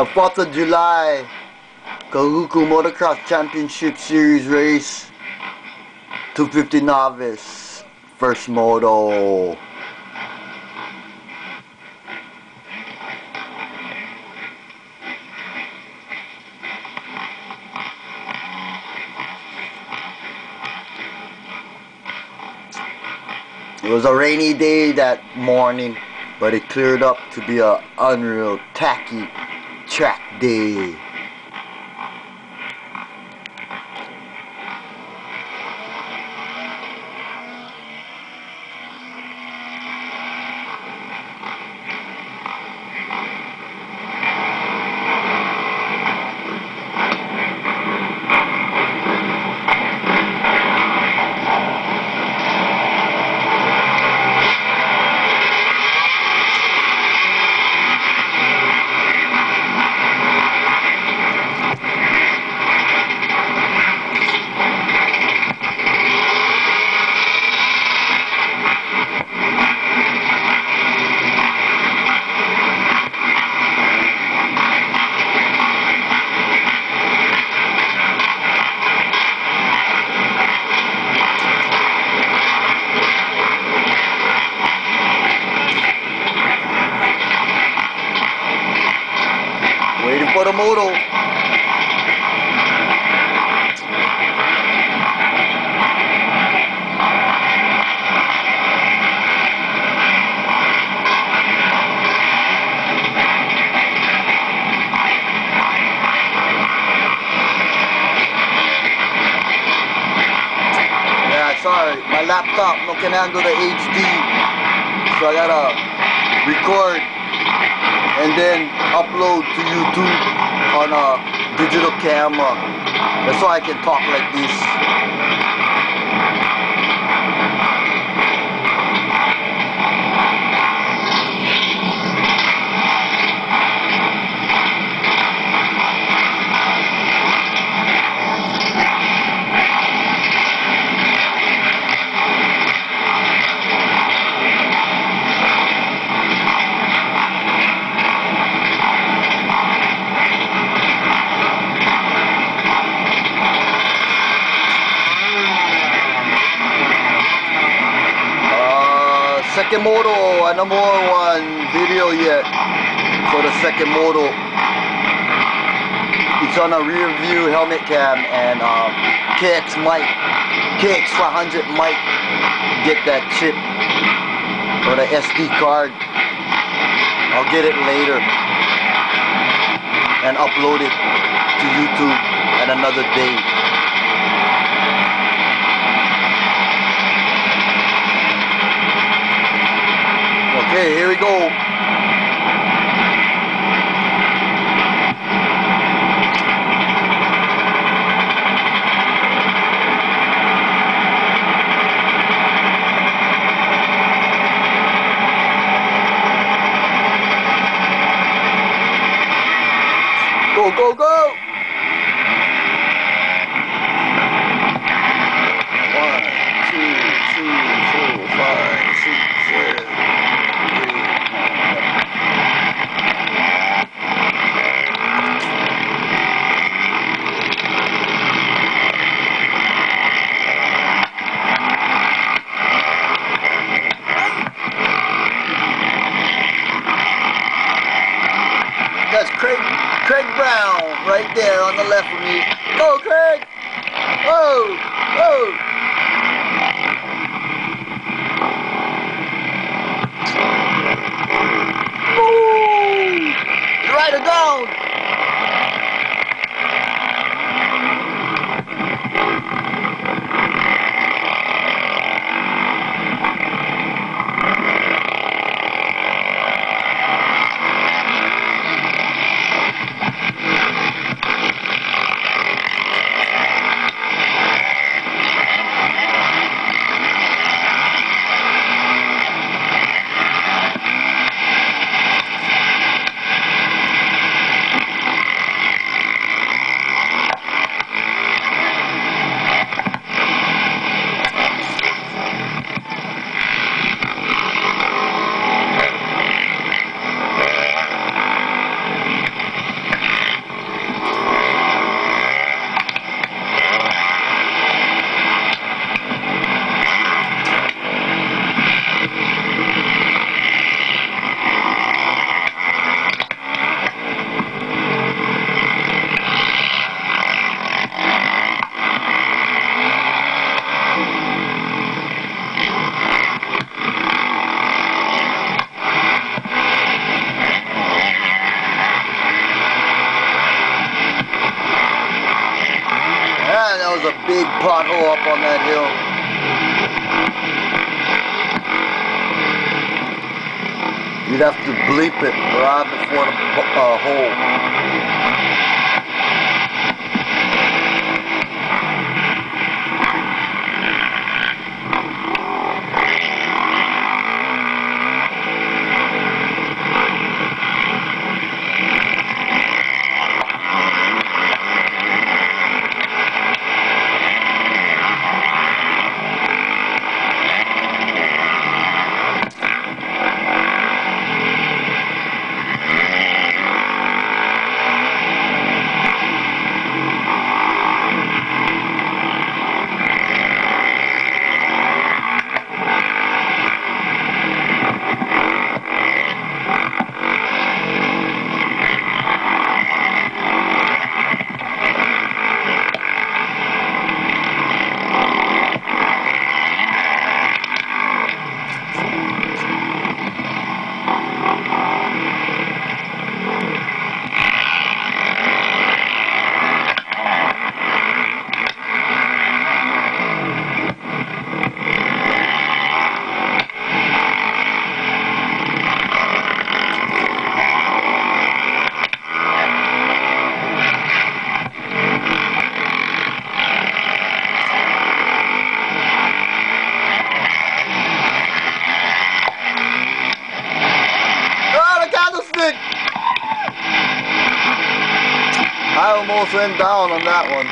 The 4th of July Kahuku Motocross Championship Series race. 250 novice. First moto. It was a rainy day that morning, but it cleared up to be a unreal tacky track day. Waiting for the moto. Yeah, sorry, my laptop no can handle the HD, so I gotta record and then upload to YouTube on a digital camera. That's why I can talk like this. Second moto, no more one video yet for the second moto. It's on a rear view helmet cam, and KX mic, KX500 mic, get that chip or the SD card. I'll get it later and upload it to YouTube at another day. Okay, here we go. Go, go, go! 1, 2, 3, 4, 5, 6, 7. That's Craig Brown right there on the left of me. Go, Craig! Whoa! Whoa! Woo! You're right or down! pothole up on that hill. You'd have to bleep it right before the hole. I almost went down on that one.